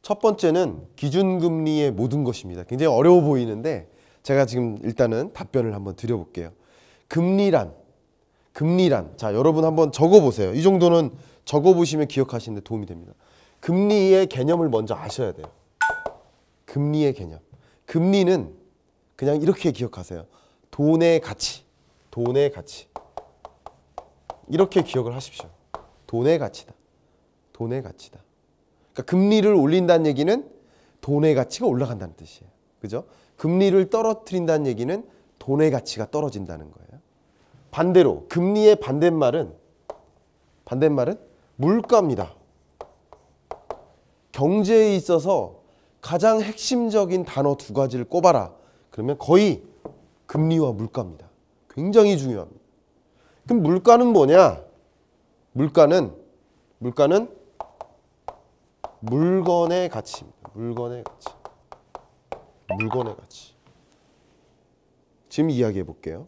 첫 번째는 기준금리의 모든 것입니다. 굉장히 어려워 보이는데 제가 지금 일단은 답변을 한번 드려볼게요. 금리란 자, 여러분 한번 적어보세요. 이 정도는 적어보시면 기억하시는데 도움이 됩니다. 금리의 개념을 먼저 아셔야 돼요. 금리의 개념. 금리는 그냥 이렇게 기억하세요. 돈의 가치. 이렇게 기억을 하십시오. 돈의 가치다. 그러니까 금리를 올린다는 얘기는 돈의 가치가 올라간다는 뜻이에요. 그죠? 금리를 떨어뜨린다는 얘기는 돈의 가치가 떨어진다는 거예요. 반대로 금리의 반대말은 물가입니다. 경제에 있어서 가장 핵심적인 단어 두 가지를 꼽아라. 그러면 거의 금리와 물가입니다. 굉장히 중요합니다. 그럼 물가는 뭐냐? 물가는 물건의 가치입니다. 물건의 가치. 지금 이야기해 볼게요.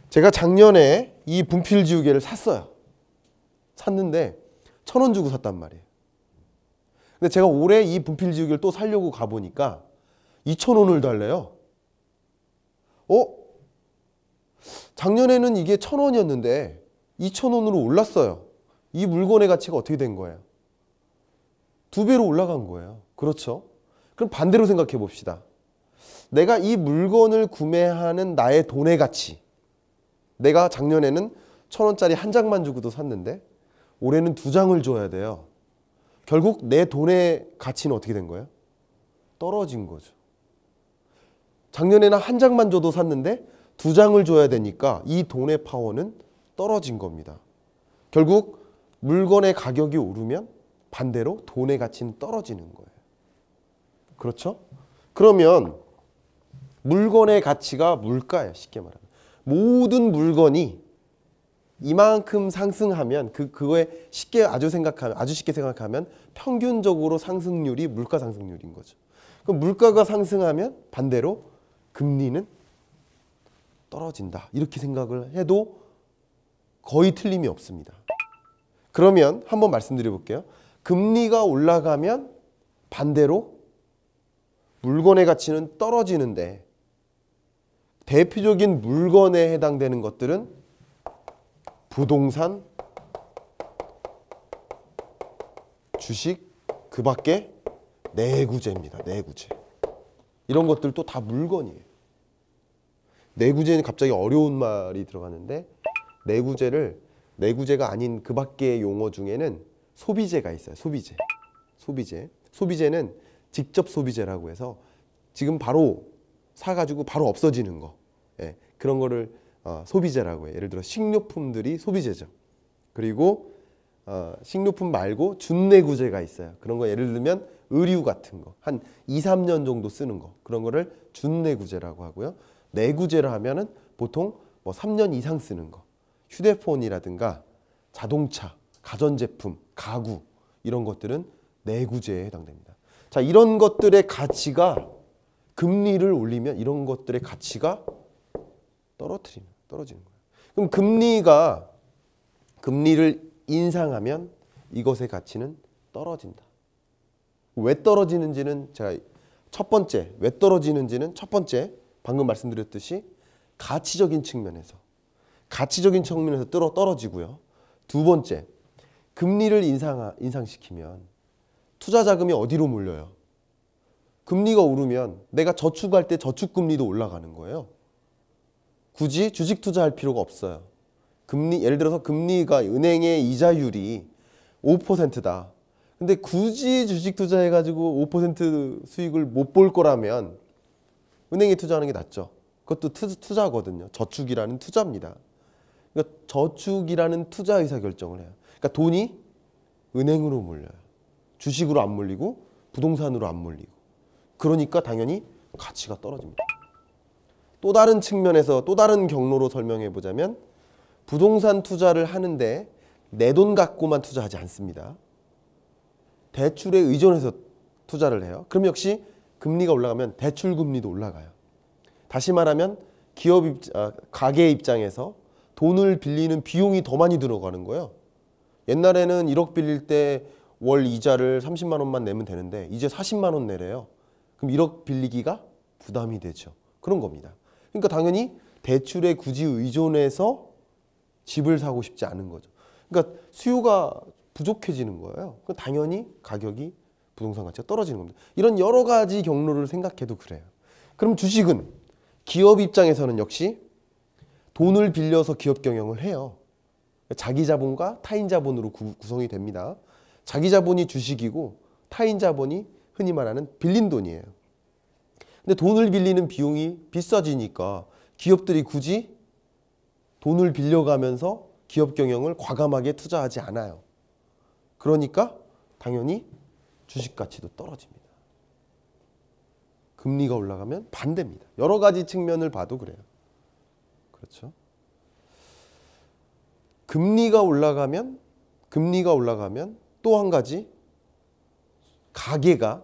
제가 작년에 이 분필지우개를 샀는데 1,000원 주고 샀단 말이에요. 근데 제가 올해 이 분필지우개를 또 사려고 가보니까 2,000원을 달래요. 작년에는 이게 1,000원이었는데 2,000원으로 올랐어요. 이 물건의 가치가 어떻게 된 거예요? 2배로 올라간 거예요. 그렇죠? 그럼 반대로 생각해 봅시다. 내가 이 물건을 구매하는 나의 돈의 가치. 내가 작년에는 1,000원짜리 한 장만 주고도 샀는데 올해는 2장을 줘야 돼요. 결국 내 돈의 가치는 어떻게 된 거예요? 떨어진 거죠. 작년에는 한 장만 줘도 샀는데 2장을 줘야 되니까 이 돈의 파워는 떨어진 겁니다. 결국 물건의 가격이 오르면 반대로 돈의 가치는 떨어지는 거예요. 그렇죠? 그러면 물건의 가치가 물가예요. 쉽게 말하면. 모든 물건이 이만큼 상승하면 그거에 아주 쉽게 생각하면 평균적으로 상승률이 물가 상승률인 거죠. 그럼 물가가 상승하면 반대로 금리는 떨어진다. 이렇게 생각을 해도 거의 틀림이 없습니다. 그러면 한번 말씀드려 볼게요. 금리가 올라가면 반대로 물건의 가치는 떨어지는데 대표적인 물건에 해당되는 것들은 부동산, 주식, 그 밖에 내구재입니다. 내구재. 이런 것들도 다 물건이에요. 내구재는 갑자기 어려운 말이 들어가는데 내구재가 아닌 그 밖의 용어 중에는 소비재가 있어요. 소비재는 직접 소비재라고 해서 지금 바로 사가지고 바로 없어지는 거. 그런 거를 소비재라고 해요. 예를 들어 식료품들이 소비재죠. 그리고 식료품 말고 준내구재가 있어요. 그런 거 예를 들면 의류 같은 거 한 2, 3년 정도 쓰는 거 그런 거를 준내구재라고 하고요. 내구재를 하면은 보통 뭐 3년 이상 쓰는 거 휴대폰이라든가 자동차, 가전제품, 가구 이런 것들은 내구재에 해당됩니다. 자, 이런 것들의 가치가 금리를 올리면 이런 것들의 가치가 떨어지는 거예요. 그럼 금리를 인상하면 이것의 가치는 떨어진다. 왜 떨어지는지는 첫 번째 방금 말씀드렸듯이 가치적인 측면에서 떨어지고요. 두 번째, 금리를 인상시키면 투자 자금이 어디로 몰려요? 금리가 오르면 내가 저축할 때 저축금리도 올라가는 거예요. 굳이 주식 투자할 필요가 없어요. 예를 들어서 금리가 은행의 이자율이 5%다. 근데 굳이 주식 투자해가지고 5% 수익을 못 볼 거라면 은행에 투자하는 게 낫죠. 그것도 투자거든요. 저축이라는 투자입니다. 그러니까 저축이라는 투자 의사결정을 해요. 그러니까 돈이 은행으로 몰려요. 주식으로 안 몰리고 부동산으로 안 몰리고. 그러니까 당연히 가치가 떨어집니다. 또 다른 측면에서 또 다른 경로로 설명해 보자면 부동산 투자를 하는데 내 돈 갖고만 투자하지 않습니다. 대출에 의존해서 투자를 해요. 그럼 역시 금리가 올라가면 대출 금리도 올라가요. 다시 말하면 가게 입장에서 돈을 빌리는 비용이 더 많이 들어가는 거예요. 옛날에는 1억 빌릴 때 월 이자를 30만 원만 내면 되는데 이제 40만 원 내래요. 그럼 1억 빌리기가 부담이 되죠. 그런 겁니다. 그러니까 당연히 대출에 굳이 의존해서 집을 사고 싶지 않은 거죠. 그러니까 수요가 부족해지는 거예요. 당연히 가격이 부동산 가치가 떨어지는 겁니다. 이런 여러 가지 경로를 생각해도 그래요. 그럼 주식은 기업 입장에서는 역시 돈을 빌려서 기업 경영을 해요. 자기 자본과 타인 자본으로 구성이 됩니다. 자기 자본이 주식이고 타인 자본이 흔히 말하는 빌린 돈이에요. 근데 돈을 빌리는 비용이 비싸지니까 기업들이 굳이 돈을 빌려가면서 기업 경영을 과감하게 투자하지 않아요. 그러니까 당연히 주식 가치도 떨어집니다. 금리가 올라가면 반대입니다. 여러 가지 측면을 봐도 그래요. 그렇죠? 금리가 올라가면 또 한 가지 가계가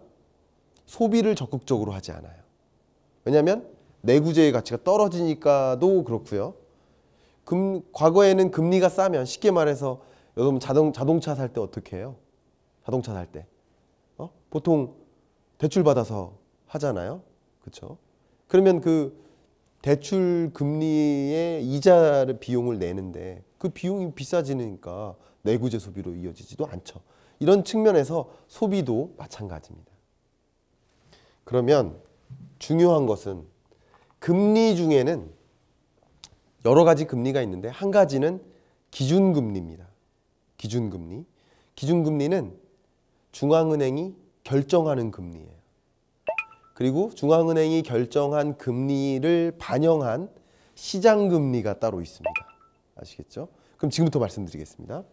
소비를 적극적으로 하지 않아요. 왜냐하면 내구재의 가치가 떨어지니까도 그렇고요. 과거에는 금리가 싸면 쉽게 말해서 여러분 자동차 살 때 어떻게 해요? 자동차 살 때 보통 대출 받아서 하잖아요. 그렇죠? 그러면 그 대출 금리의 이자를 비용을 내는데 그 비용이 비싸지니까 내구재 소비로 이어지지도 않죠. 이런 측면에서 소비도 마찬가지입니다. 그러면 중요한 것은 금리 중에는 여러 가지 금리가 있는데 한 가지는 기준금리입니다. 기준금리. 기준금리는 중앙은행이 결정하는 금리예요. 그리고 중앙은행이 결정한 금리를 반영한 시장금리가 따로 있습니다. 아시겠죠? 그럼 지금부터 말씀드리겠습니다.